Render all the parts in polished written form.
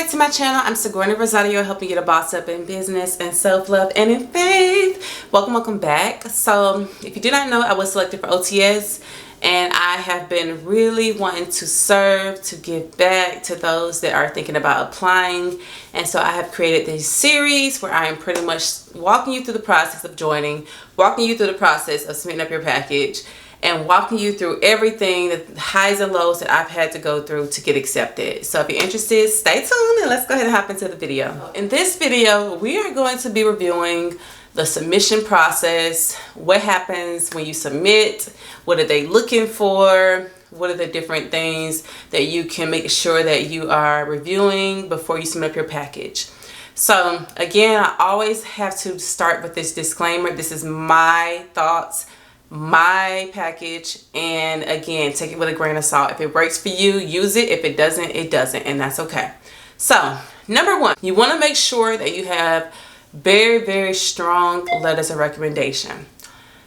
back to my channel. I'm Sigourney Rosario, helping you to boss up in business and self-love and in faith. Welcome back. So if you do not know, I was selected for OTS and I have been really wanting to serve, to give back to those that are thinking about applying. And so I have created this series where I am pretty much walking you through the process of joining, walking you through the process of submitting up your package, and walking you through everything, the highs and lows that I've had to go through to get accepted. So if you're interested, stay tuned and let's go ahead and hop into the video. In this video, we are going to be reviewing the submission process, what happens when you submit, what are they looking for, what are the different things that you can make sure that you are reviewing before you submit up your package. So again, I always have to start with this disclaimer. This is my thoughts, my package, and again, take it with a grain of salt. If it works for you, use it. If it doesn't, it doesn't, and that's okay. So number one, you want to make sure that you have very strong letters of recommendation.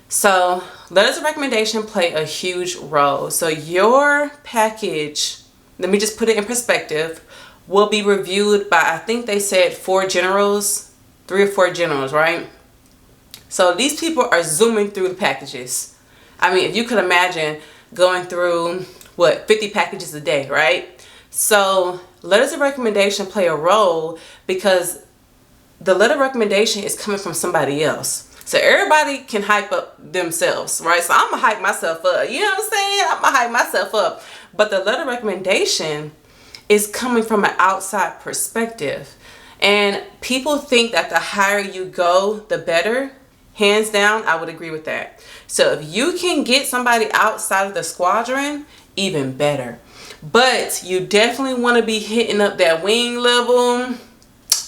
So letters of recommendation play a huge role. So your package, let me just put it in perspective, will be reviewed by, I think they said 4 generals, 3 or 4 generals, right? So these people are zooming through the packages. I mean, if you could imagine going through, what, 50 packages a day, right? So letters of recommendation play a role because the letter of recommendation is coming from somebody else. So everybody can hype up themselves, right? So I'm going to hype myself up. You know what I'm saying? I'm going to hype myself up. But the letter of recommendation is coming from an outside perspective. And people think that the higher you go, the better. Hands down, I would agree with that. So if you can get somebody outside of the squadron, even better. But you definitely want to be hitting up that wing level,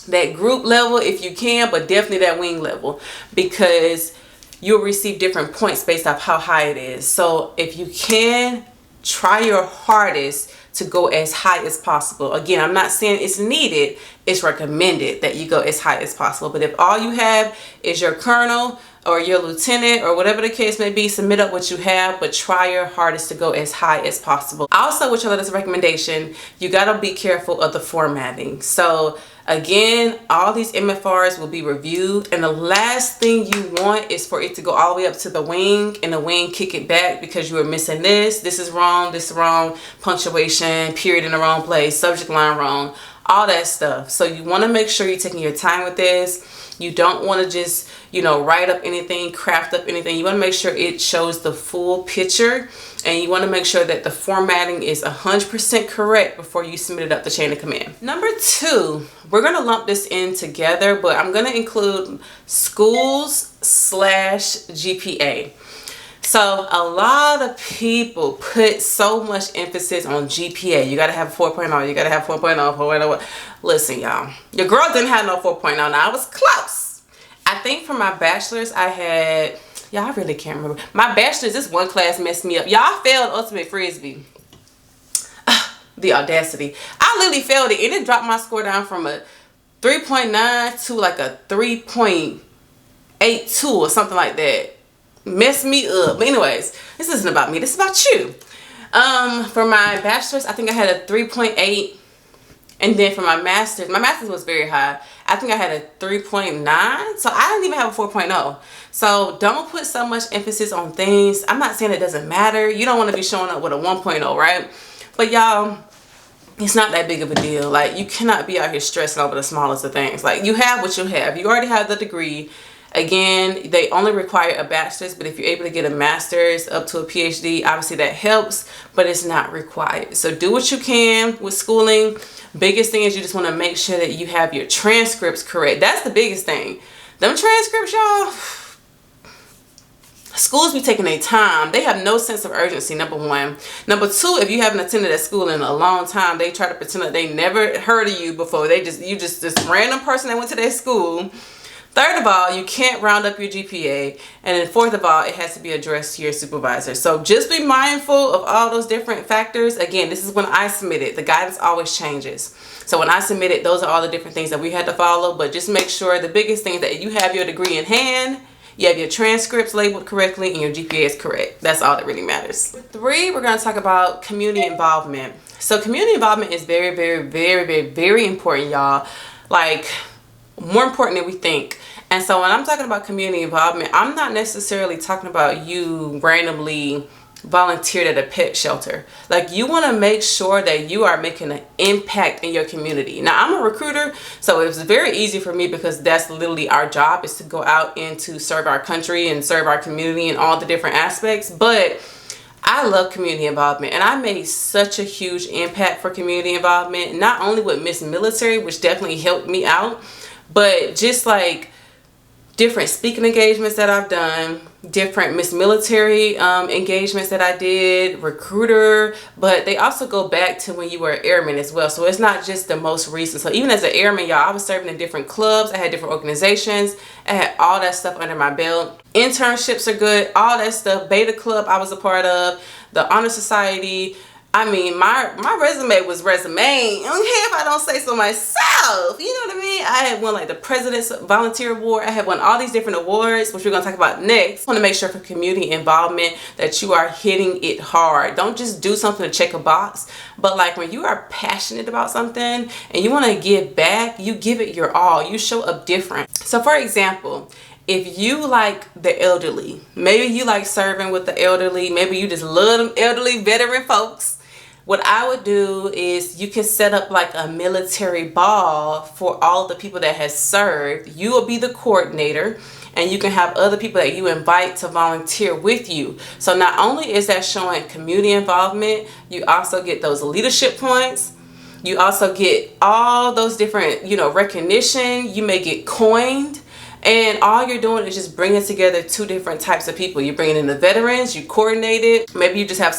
that group level if you can, but definitely that wing level, because you'll receive different points based off how high it is. So if you can, try your hardest to go as high as possible. Again, I'm not saying it's needed, it's recommended that you go as high as possible. But if all you have is your colonel or your lieutenant or whatever the case may be, submit up what you have, but try your hardest to go as high as possible. Also, with your letters of recommendation, you gotta be careful of the formatting. So again, all these MFRs will be reviewed, and the last thing you want is for it to go all the way up to the wing and the wing kick it back because you were missing this is wrong, this is wrong, punctuation, period in the wrong place, subject line wrong, all that stuff. So you want to make sure you're taking your time with this. You don't want to just, you know, write up anything, craft up anything. You want to make sure it shows the full picture, and you want to make sure that the formatting is 100% correct before you submit it up the chain of command. Number 2, we're going to lump this in together, but I'm going to include schools / GPA. So a lot of people put so much emphasis on GPA. You got to have 4.0. You got to have 4.0. 4.0. Listen, y'all. Your girl didn't have no 4.0. Now, I was close. I think for my bachelor's, I had... Y'all, I really can't remember. My bachelor's, this one class messed me up. Y'all failed Ultimate Frisbee. The audacity. I literally failed it, and it dropped my score down from a 3.9 to like a 3.82 or something like that. Messed me up. But anyways, this isn't about me, this is about you. For my bachelor's, I think I had a 3.8, and then for my master's was very high. I think I had a 3.9, so I didn't even have a 4.0. So don't put so much emphasis on things. I'm not saying it doesn't matter. You don't want to be showing up with a 1.0, right? But y'all, it's not that big of a deal. Like, you cannot be out here stressing over the smallest of things. Like, you have what you have. You already have the degree. Again, they only require a bachelor's, but if you're able to get a master's up to a PhD, obviously that helps, but it's not required. So do what you can with schooling. Biggest thing is you just want to make sure that you have your transcripts correct. That's the biggest thing. Them transcripts, y'all, schools be taking their time. They have no sense of urgency, number 1. Number 2, if you haven't attended that school in a long time, they try to pretend that they never heard of you before. You just this random person that went to their school. Third of all, you can't round up your GPA. And then fourth of all, it has to be addressed to your supervisor. So just be mindful of all those different factors. Again, this is when I submitted. The guidance always changes. So when I submitted, those are all the different things that we had to follow. But just make sure the biggest thing is that you have your degree in hand, you have your transcripts labeled correctly, and your GPA is correct. That's all that really matters. 3, we're going to talk about community involvement. So community involvement is very, very, very, very, very important, y'all. Like, more important than we think. And so when I'm talking about community involvement, I'm not necessarily talking about you randomly volunteered at a pet shelter. Like, you want to make sure that you are making an impact in your community. Now, I'm a recruiter, so it was very easy for me because that's literally our job, is to go out and to serve our country and serve our community in all the different aspects. But I love community involvement, and I made such a huge impact for community involvement, not only with Miss Military, which definitely helped me out, but just like different speaking engagements that I've done, different Miss Military engagements that I did, recruiter, but they also go back to when you were an airman as well. So it's not just the most recent. So even as an airman, y'all, I was serving in different clubs. I had different organizations. I had all that stuff under my belt. Internships are good, all that stuff. Beta Club I was a part of, the Honor Society. I mean, my resume was resume. I don't care if I don't say so myself. You know what I mean? I had won like the President's Volunteer Award. I had won all these different awards, which we're going to talk about next. I want to make sure for community involvement that you are hitting it hard. Don't just do something to check a box. But like when you are passionate about something and you want to give back, you give it your all. You show up different. So for example, if you like the elderly, maybe you like serving with the elderly, maybe you just love them elderly veteran folks. What I would do is you can set up like a military ball for all the people that has served. You will be the coordinator, and you can have other people that you invite to volunteer with you. So not only is that showing community involvement, you also get those leadership points. You also get all those different, recognition. You may get coined. And all you're doing is just bringing together two different types of people. You're bringing in the veterans, you coordinate it. Maybe you just have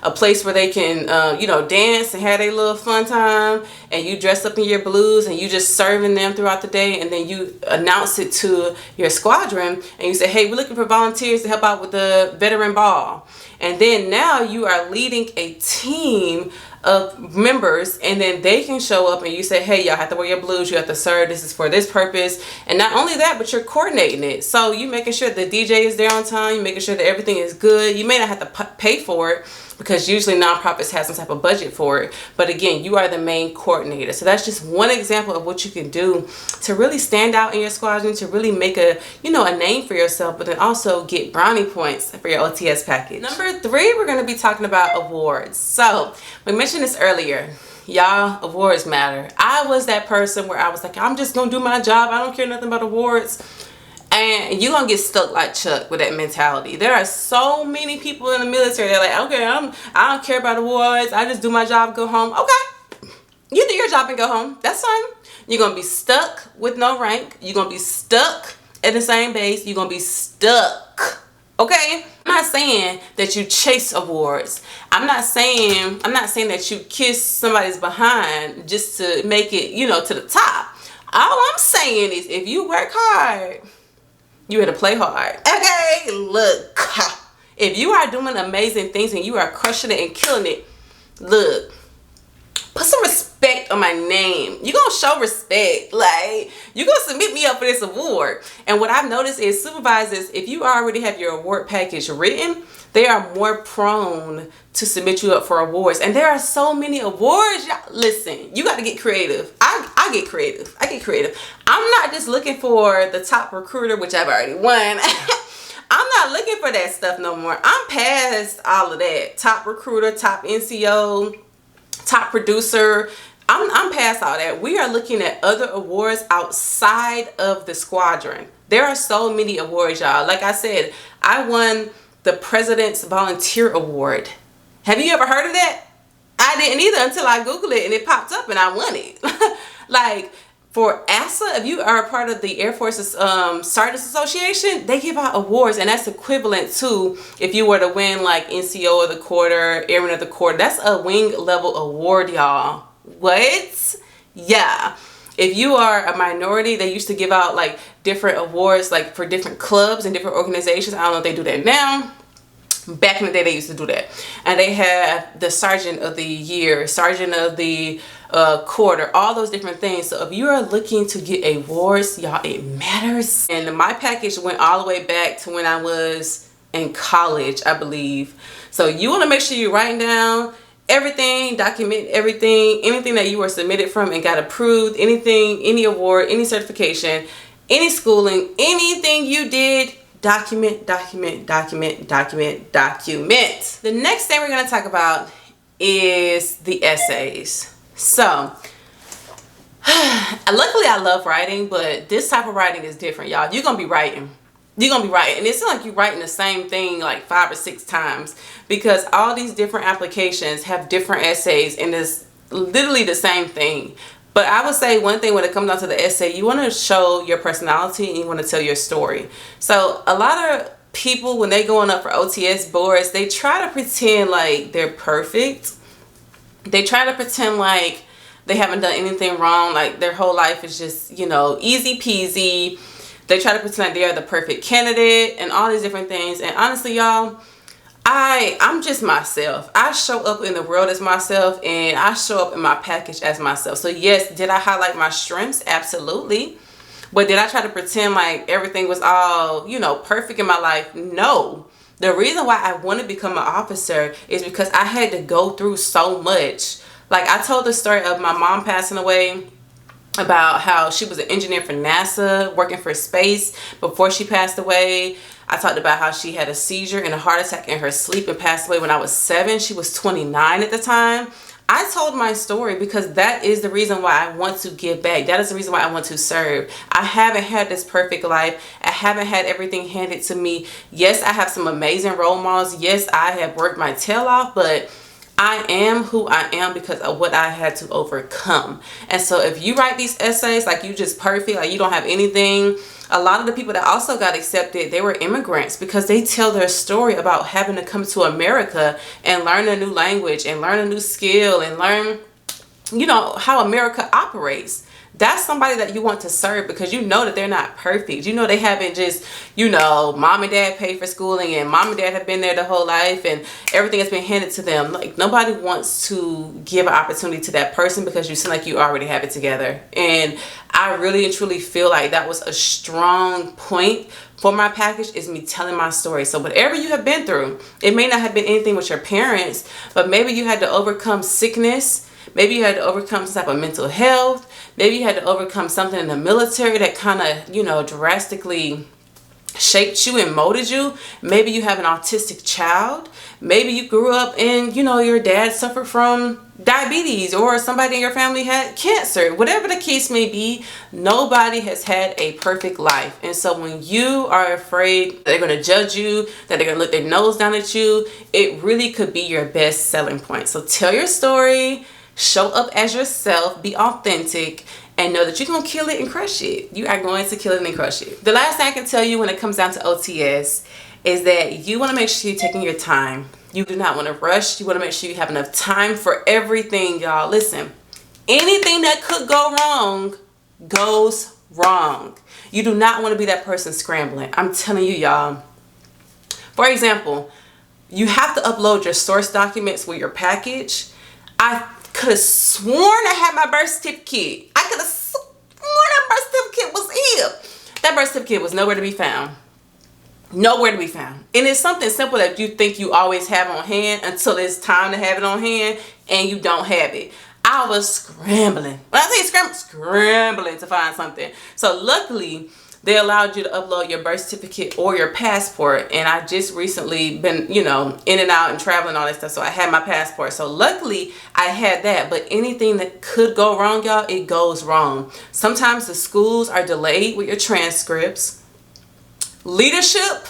a place where they can, dance and have a little fun time. And you dress up in your blues and you just serving them throughout the day. And then you announce it to your squadron and you say, hey, we're looking for volunteers to help out with the veteran ball. And then now you are leading a team of members, and then they can show up and you say, hey, y'all have to wear your blues, you have to serve, this is for this purpose. And not only that, but you're coordinating it. So you making sure the DJ is there on time, you're making sure that everything is good. You may not have to pay for it because usually nonprofits have some type of budget for it. But again, you are the main coordinator. So that's just one example of what you can do to really stand out in your squadron, to really make a name for yourself, but then also get brownie points for your OTS package. Number 3, we're going to be talking about awards. So we mentioned this earlier. Y'all, awards matter. I was that person where I was like, I'm just going to do my job. I don't care nothing about awards. And you're going to get stuck like Chuck with that mentality. There are so many people in the military that are like, okay, I don't care about awards. I just do my job, go home. Okay, you do your job and go home. That's fine. You're going to be stuck with no rank. You're going to be stuck at the same base. You're going to be stuck. Okay? I'm not saying that you chase awards. I'm not saying that you kiss somebody's behind just to make it, to the top. All I'm saying is if you work hard, you had to play hard. Okay, look. If you are doing amazing things and you are crushing it and killing it, look, put some respect on my name. You're going to show respect. Like, you're going to submit me up for this award. And what I've noticed is supervisors, if you already have your award package written, they are more prone to submit you up for awards. And there are so many awards. Listen, you got to get creative. I get creative. I get creative. I'm not just looking for the top recruiter, which I've already won. I'm not looking for that stuff no more. I'm past all of that. Top recruiter, top NCO, top producer. I'm past all that. We are looking at other awards outside of the squadron. There are so many awards, y'all. Like I said, I won the President's Volunteer Award. Have you ever heard of that? I didn't either until I Googled it and it popped up and I won it. Like for ASA, if you are a part of the Air Force's Sergeants Association, they give out awards, and that's equivalent to if you were to win like NCO of the quarter, Airman of the quarter. That's a wing level award, y'all. What? Yeah. If you are a minority, they used to give out like different awards like for different clubs and different organizations. I don't know if they do that now. Back in the day, they used to do that. And they have the Sergeant of the Year, Sergeant of the quarter, all those different things. So if you are looking to get awards, y'all, it matters. And my package went all the way back to when I was in college, I believe. So you want to make sure you're writing down everything, document everything, anything that you were submitted from and got approved, anything, any award, any certification, any schooling, anything you did. Document, document, document, document, document. The next thing we're going to talk about is the essays. So, luckily I love writing, but this type of writing is different, y'all. You're going to be writing. You're going to be writing. And it's like you're writing the same thing like 5 or 6 times because all these different applications have different essays and it's literally the same thing. But I would say one thing when it comes down to the essay, you want to show your personality and you want to tell your story. So a lot of people, when they're going up for OTS boards, they try to pretend like they're perfect. They try to pretend like they haven't done anything wrong, like their whole life is just, you know, easy peasy. They try to pretend like they are the perfect candidate and all these different things. And honestly, y'all, I'm just myself. I show up in the world as myself and I show up in my package as myself. So yes, did I highlight my strengths? Absolutely. But did I try to pretend like everything was all, you know, perfect in my life? No. The reason why I want to become an officer is because I had to go through so much. Like I told the story of my mom passing away, about how she was an engineer for NASA working for space before she passed away. I talked about how she had a seizure and a heart attack in her sleep and passed away when I was 7. She was 29 at the time. I told my story because that is the reason why I want to give back. That is the reason why I want to serve. I haven't had this perfect life. I haven't had everything handed to me. Yes, I have some amazing role models. Yes, I have worked my tail off, but I am who I am because of what I had to overcome. And so if you write these essays like you just perfect, like you don't have anything, a lot of the people that also got accepted, they were immigrants because they tell their story about having to come to America and learn a new language and learn a new skill and learn, you know, how America operates. That's somebody that you want to serve because you know that they're not perfect. You know they haven't just, you know, mom and dad paid for schooling and mom and dad have been there the whole life and everything has been handed to them. Like nobody wants to give an opportunity to that person because you seem like you already have it together. And I really and truly feel like that was a strong point for my package, is me telling my story. So whatever you have been through, it may not have been anything with your parents, but maybe you had to overcome sickness. Maybe you had to overcome some type of mental health. Maybe you had to overcome something in the military that kind of, you know, drastically shaped you and molded you. Maybe you have an autistic child. Maybe you grew up and, you know, your dad suffered from diabetes or somebody in your family had cancer. Whatever the case may be, nobody has had a perfect life. And so when you are afraid they're going to judge you, that they're going to look their nose down at you, it really could be your best selling point. So tell your story. Show up as yourself, be authentic, and know that you're going to kill it and crush it. You are going to kill it and crush it. The last thing I can tell you when it comes down to OTS is that you want to make sure you're taking your time. You do not want to rush. You want to make sure you have enough time for everything, y'all. Listen, anything that could go wrong goes wrong. You do not want to be that person scrambling. I'm telling you, y'all. For example, you have to upload your source documents with your package. I could have sworn I had my birth certificate. I could have sworn that birth certificate was here. That birth certificate was nowhere to be found. Nowhere to be found. And it's something simple that you think you always have on hand until it's time to have it on hand and you don't have it. I was scrambling. When I say scrambling to find something. So luckily, they allowed you to upload your birth certificate or your passport. And I just recently been, you know, in and out and traveling, all that stuff. So I had my passport. So luckily I had that. But anything that could go wrong, y'all, it goes wrong. Sometimes the schools are delayed with your transcripts. Leadership.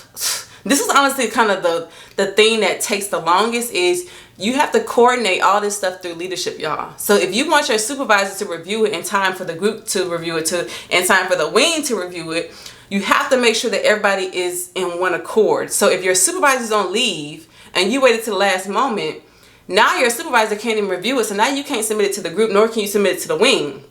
This is honestly kind of the thing that takes the longest, is you have to coordinate all this stuff through leadership, y'all. So if you want your supervisor to review it in time for the group to review it, in time for the wing to review it, you have to make sure that everybody is in one accord. So if your supervisor's on leave and you waited to the last moment, now your supervisor can't even review it. So now you can't submit it to the group, nor can you submit it to the wing.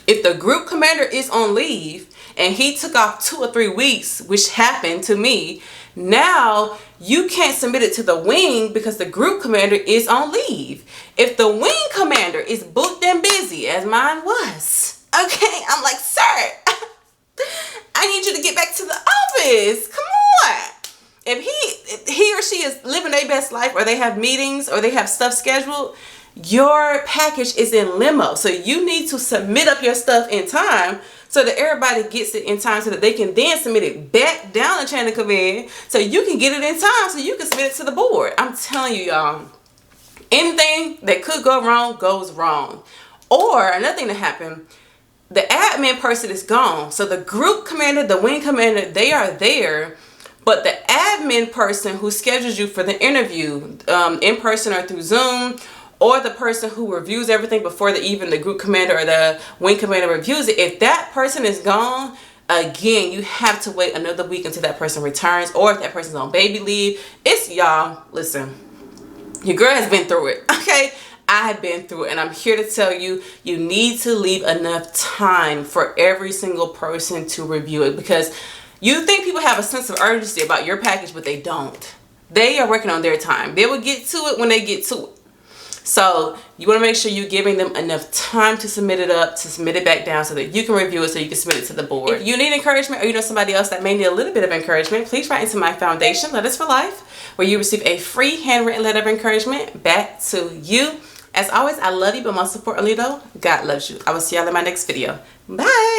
If the group commander is on leave and he took off 2 or 3 weeks, which happened to me, now you can't submit it to the wing because the group commander is on leave. If the wing commander is booked and busy, as mine was, okay, I'm like, sir, I need you to get back to the office. Come on. If he or she is living their best life, or they have meetings, or they have stuff scheduled, your package is in limbo. So you need to submit up your stuff in time so that everybody gets it in time, so that they can then submit it back down the chain of command so you can get it in time so you can submit it to the board. I'm telling you, y'all, anything that could go wrong goes wrong. Or another thing that happened, the admin person is gone. So the group commander, the wing commander, they are there. But the admin person who schedules you for the interview, in person or through Zoom, or the person who reviews everything before even the group commander or the wing commander reviews it, if that person is gone, again, you have to wait another week until that person returns, or if that person's on baby leave. Y'all, listen, your girl has been through it, okay? I have been through it, and I'm here to tell you, you need to leave enough time for every single person to review it, because you think people have a sense of urgency about your package, but they don't. They are working on their time. They will get to it when they get to it. So you want to make sure you're giving them enough time to submit it up, to submit it back down so that you can review it, so you can submit it to the board. If you need encouragement, or you know somebody else that may need a little bit of encouragement, please write into my foundation, Letters for Life, where you receive a free handwritten letter of encouragement back to you. As always, I love you, but most importantly though, God loves you. I will see y'all in my next video. Bye.